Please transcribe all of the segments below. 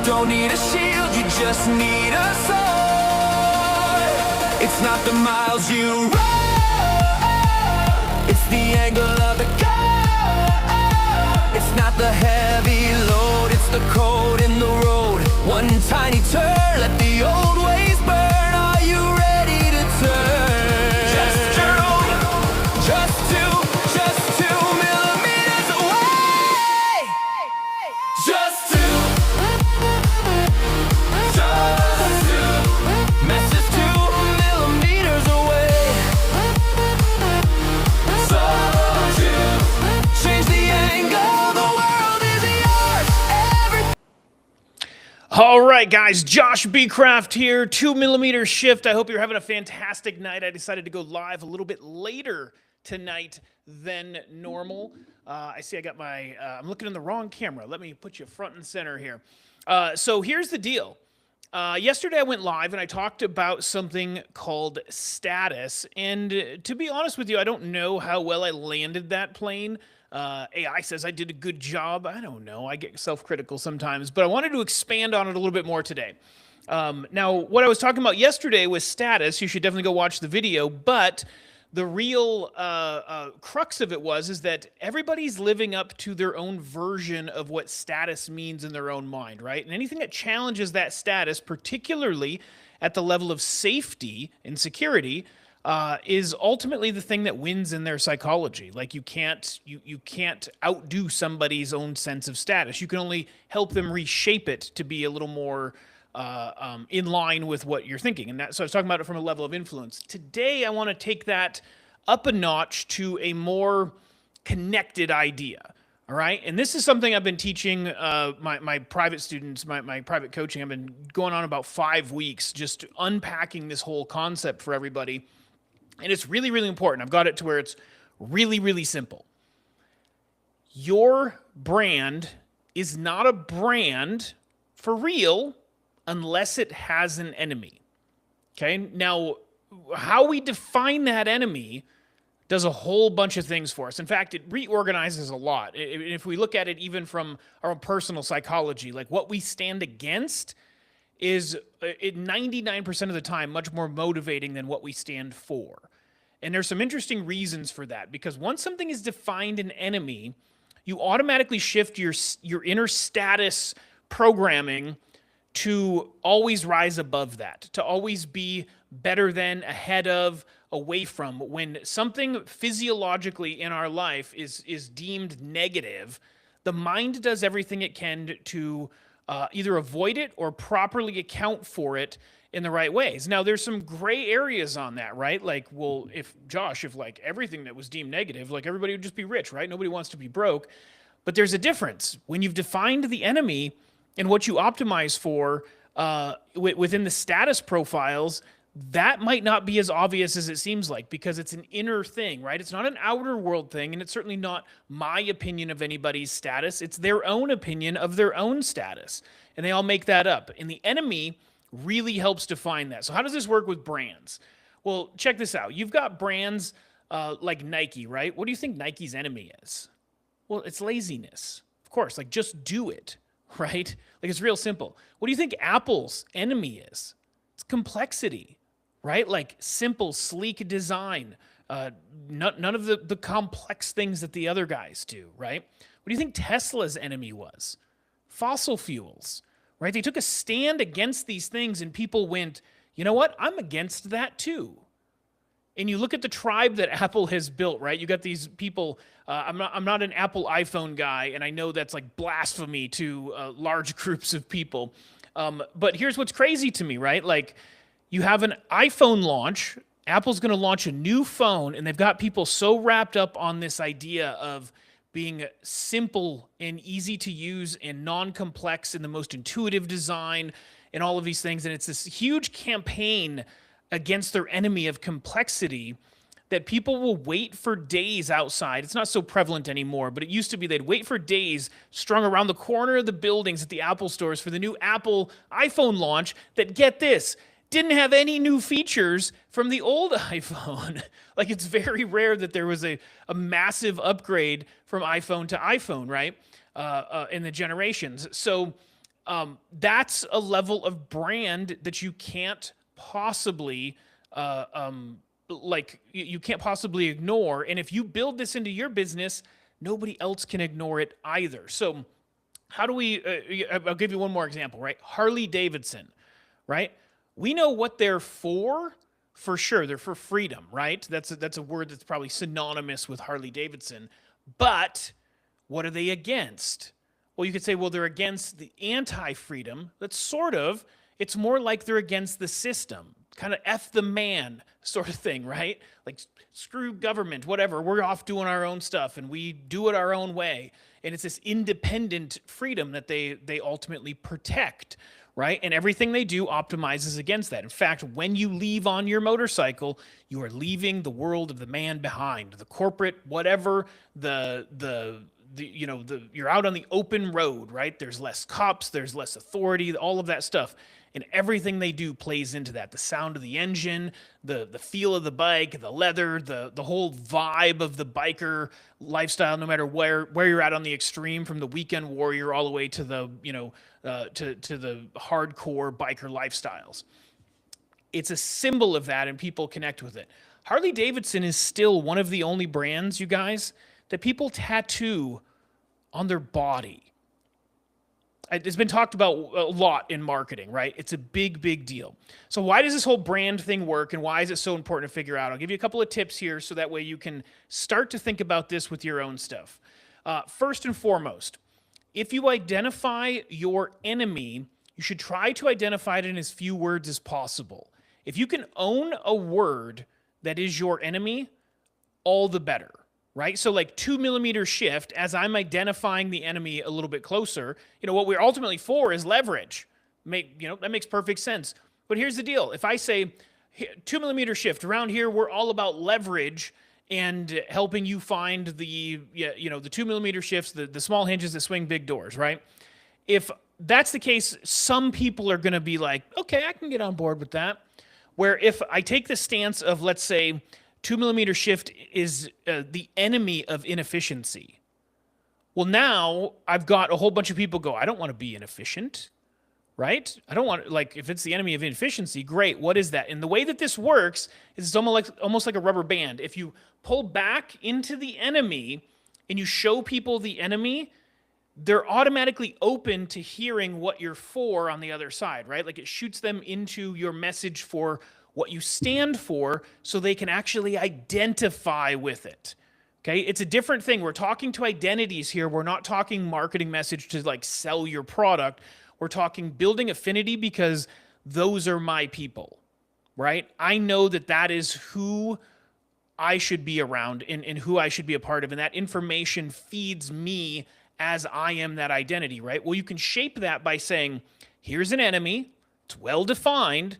Don't need a shield, you just need a sword. It's not the miles you run, it's the angle of the gun. It's not the heavy load, it's the code in the road. One tiny turn, let the old ways burn. Are you ready to turn? Just two millimeters away. Just two. Message 2 millimeters away. So change the angle, the world is yours. All right, guys, Josh B. Craft here, 2 millimeter shift. I hope you're having a fantastic night. I decided to go live a little bit later tonight than normal. I see I got my, I'm looking in the wrong camera. Let me put you front and center here. So here's the deal. Yesterday I went live and I talked about something called status. And to be honest with you, I don't know how well I landed that plane. AI says I did a good job. I don't know. I get self-critical sometimes, but I wanted to expand on it a little bit more today. Now, what I was talking about yesterday was status. You should definitely go watch the video, but the real crux of it is that everybody's living up to their own version of what status means in their own mind, right? And anything that challenges that status, particularly at the level of safety and security, is ultimately the thing that wins in their psychology. Like you can't outdo somebody's own sense of status. You can only help them reshape it to be a little more in line with what you're thinking. And so I was talking about it from a level of influence. Today, I want to take that up a notch to a more connected idea. All right. And this is something I've been teaching my private students, my private coaching. I've been going on about 5 weeks, just unpacking this whole concept for everybody. And it's really, really important. I've got it to where it's really, really simple. Your brand is not a brand for real unless it has an enemy. Okay? Now, how we define that enemy does a whole bunch of things for us. In fact, it reorganizes a lot. If we look at it even from our own personal psychology, like what we stand against is 99% of the time much more motivating than what we stand for. And there's some interesting reasons for that, because once something is defined an enemy, you automatically shift your inner status programming to always rise above that, to always be better than, ahead of, away from. When something physiologically in our life is deemed negative, the mind does everything it can to either avoid it or properly account for it in the right ways. Now, there's some gray areas on that, right? Like, well, if like everything that was deemed negative, like everybody would just be rich, right? Nobody wants to be broke. But there's a difference. When you've defined the enemy and what you optimize for within the status profiles, that might not be as obvious as it seems like, because it's an inner thing, right? It's not an outer world thing, and it's certainly not my opinion of anybody's status. It's their own opinion of their own status, and they all make that up. And the enemy really helps define that. So how does this work with brands? Well, check this out. You've got brands like Nike, right? What do you think Nike's enemy is? Well, it's laziness. Of course, like just do it, right? Like it's real simple. What do you think Apple's enemy is? It's complexity, right? Like simple, sleek design. None of the complex things that the other guys do, right? What do you think Tesla's enemy was? Fossil fuels, right? They took a stand against these things and people went, you know what? I'm against that too. And you look at the tribe that Apple has built, right? You got these people. I'm not an Apple iPhone guy, and I know that's like blasphemy to large groups of people. But here's what's crazy to me, right? Like you have an iPhone launch. Apple's going to launch a new phone, and they've got people so wrapped up on this idea of being simple and easy to use and non-complex and the most intuitive design and all of these things. And it's this huge campaign against their enemy of complexity that people will wait for days outside. It's not so prevalent anymore, but it used to be they'd wait for days strung around the corner of the buildings at the Apple stores for the new Apple iPhone launch that, get this, didn't have any new features from the old iPhone. Like it's very rare that there was a massive upgrade from iPhone to iPhone, right? In the generations. So That's a level of brand that you can't possibly you can't possibly ignore. And if you build this into your business, nobody else can ignore it either. So how do we I'll give you one more example, right? Harley Davidson, right? We know what they're for sure. They're for freedom, right? That's a word that's probably synonymous with Harley Davidson. But what are they against? Well, you could say, well, they're against the anti-freedom. That's sort of, it's more like they're against the system, kind of F the man sort of thing, right? Like screw government, whatever. We're off doing our own stuff and we do it our own way. And it's this independent freedom that they ultimately protect, right? And everything they do optimizes against that. In fact, when you leave on your motorcycle, you are leaving the world of the man behind, the corporate, whatever, you're out on the open road, right? There's less cops, there's less authority, all of that stuff. And everything they do plays into that. The sound of the engine, the feel of the bike, the leather, the whole vibe of the biker lifestyle, no matter where you're at on the extreme, from the weekend warrior all the way to the, to the hardcore biker lifestyles. It's a symbol of that and people connect with it. Harley Davidson is still one of the only brands, you guys, that people tattoo on their body. It's been talked about a lot in marketing, right? It's a big, big deal. So why does this whole brand thing work and why is it so important to figure out? I'll give you a couple of tips here so that way you can start to think about this with your own stuff. First and foremost, if you identify your enemy, you should try to identify it in as few words as possible. If you can own a word that is your enemy, all the better. Right? So like 2mm shift, as I'm identifying the enemy a little bit closer, what we're ultimately for is leverage. That makes perfect sense. But here's the deal. If I say 2mm shift, around here, we're all about leverage and helping you find the 2mm shifts, the small hinges that swing big doors, right? If that's the case, some people are going to be like, okay, I can get on board with that. Where if I take the stance of, let's say, 2mm shift is the enemy of inefficiency. Well, now I've got a whole bunch of people go, I don't want to be inefficient, right? I don't want, if it's the enemy of inefficiency, great. What is that? And the way that this works is it's almost like a rubber band. If you pull back into the enemy and you show people the enemy, they're automatically open to hearing what you're for on the other side, right? Like it shoots them into your message for what you stand for so they can actually identify with it. Okay, it's a different thing. We're talking to identities here. We're not talking marketing message to sell your product. We're talking building affinity because those are my people, right? I know that is who I should be around and who I should be a part of. And that information feeds me as I am that identity, right? Well, you can shape that by saying, here's an enemy. It's well defined.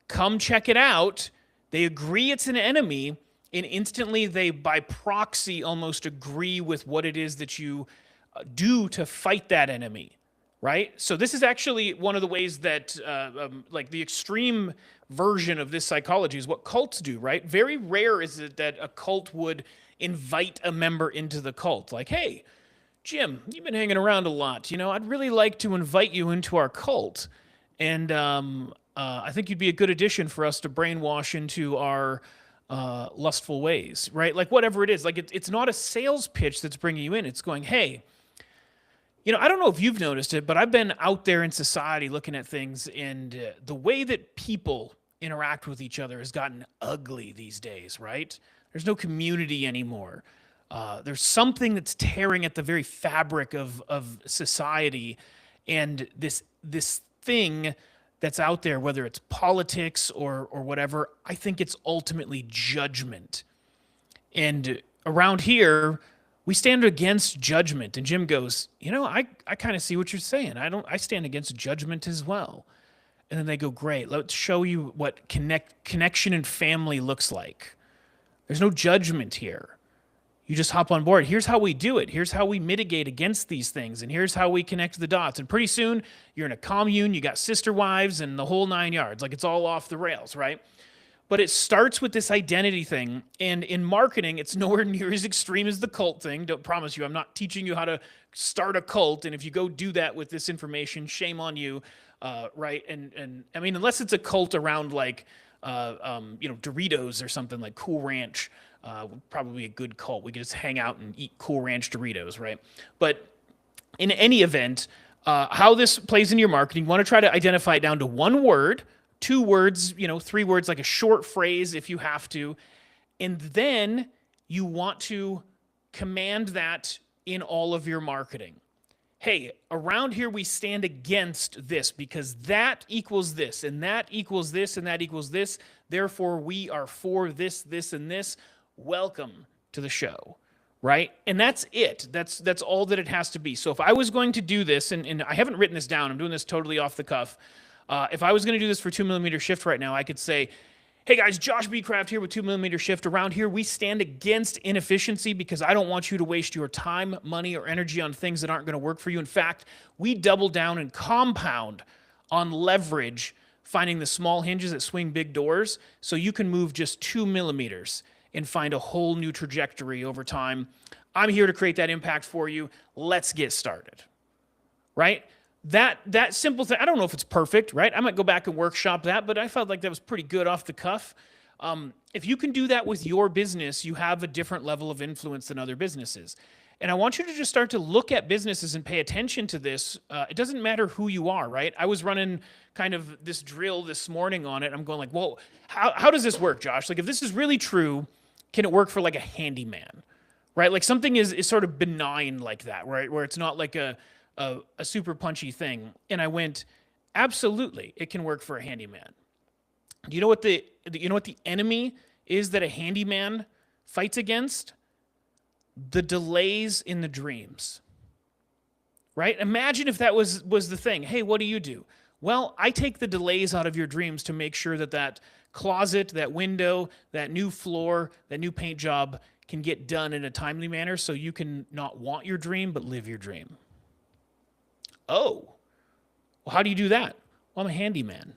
Come check it out. They agree it's an enemy, and instantly they, by proxy, almost agree with what it is that you do to fight that enemy, right? So this is actually one of the ways that, the extreme version of this psychology is what cults do, right? Very rare is it that a cult would invite a member into the cult. Like, hey, Jim, you've been hanging around a lot. I'd really like to invite you into our cult. And I think you'd be a good addition for us to brainwash into our lustful ways, right? Like whatever it is, it's not a sales pitch that's bringing you in. It's going, hey, I don't know if you've noticed it, but I've been out there in society looking at things, and the way that people interact with each other has gotten ugly these days, right? There's no community anymore. There's something that's tearing at the very fabric of society, and this thing that's out there, whether it's politics or whatever, I think it's ultimately judgment. And around here, we stand against judgment. And Jim goes, I kind of see what you're saying. I stand against judgment as well. And then they go, great, let's show you what connection and family looks like. There's no judgment here. You just hop on board. Here's how we do it. Here's how we mitigate against these things. And here's how we connect the dots. And pretty soon, you're in a commune, you got sister wives and the whole 9 yards. Like it's all off the rails, right? But it starts with this identity thing. And in marketing, it's nowhere near as extreme as the cult thing. Don't promise you, I'm not teaching you how to start a cult. And if you go do that with this information, shame on you. Right. And I mean, unless it's a cult around like, Doritos or something like Cool Ranch, would probably be a good cult. We could just hang out and eat Cool Ranch Doritos. Right. But in any event, how this plays into your marketing, you want to try to identify it down to one word, 2 words, 3 words, like a short phrase if you have to. And then you want to command that in all of your marketing. Hey, around here we stand against this because that equals this, and that equals this, and that equals this. Therefore, we are for this, this, and this. Welcome to the show. Right? And that's it. That's all that it has to be. So if I was going to do this, and I haven't written this down, I'm doing this totally off the cuff. If I was going to do this for 2mm shift right now, I could say, hey guys, Josh B. Craft here with 2mm shift. Around here, we stand against inefficiency because I don't want you to waste your time, money, or energy on things that aren't going to work for you. In fact, we double down and compound on leverage, finding the small hinges that swing big doors so you can move just 2mm and find a whole new trajectory over time. I'm here to create that impact for you. Let's get started. Right? That simple thing, I don't know if it's perfect, right? I might go back and workshop that, but I felt like that was pretty good off the cuff. If you can do that with your business, you have a different level of influence than other businesses. And I want you to just start to look at businesses and pay attention to this. It doesn't matter who you are, right? I was running kind of this drill this morning on it. I'm going like, whoa, how does this work, Josh? Like if this is really true, can it work for like a handyman, right? Like something is sort of benign like that, right? Where it's not like a super punchy thing. And I went, absolutely, it can work for a handyman. Do you know what the enemy is that a handyman fights against? The delays in the dreams. Right? Imagine if that was the thing. Hey, what do you do? Well, I take the delays out of your dreams to make sure that closet, that window, that new floor, that new paint job can get done in a timely manner so you can not want your dream, but live your dream. Oh, well, how do you do that? Well, I'm a handyman.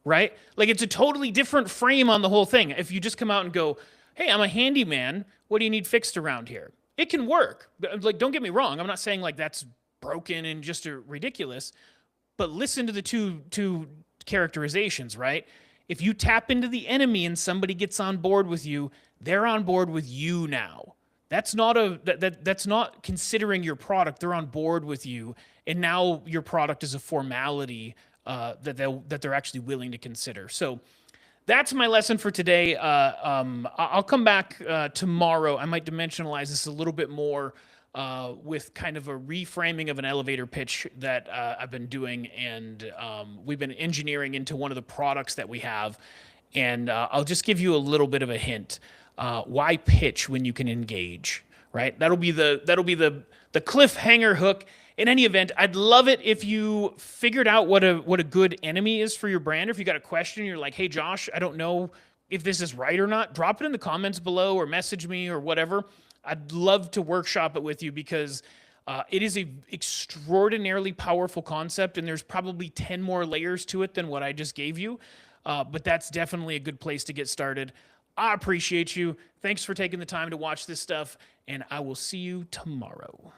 Right? Like it's a totally different frame on the whole thing. If you just come out and go, hey, I'm a handyman, what do you need fixed around here? It can work. Like, don't get me wrong. I'm not saying like that's broken and just ridiculous, but listen to the two characterizations, right? If you tap into the enemy and somebody gets on board with you, they're on board with you now. That's not considering your product. They're on board with you, and now your product is a formality that they're actually willing to consider. So that's my lesson for today. I'll come back tomorrow. I might dimensionalize this a little bit more with kind of a reframing of an elevator pitch that I've been doing, and we've been engineering into one of the products that we have. And I'll just give you a little bit of a hint. Why pitch when you can engage? Right? That'll be the cliffhanger hook. In any event, I'd love it if you figured out what a good enemy is for your brand. If you got a question, you're like, hey, Josh, I don't know if this is right or not. Drop it in the comments below or message me or whatever. I'd love to workshop it with you because it is an extraordinarily powerful concept, and there's probably 10 more layers to it than what I just gave you. But that's definitely a good place to get started. I appreciate you. Thanks for taking the time to watch this stuff, and I will see you tomorrow.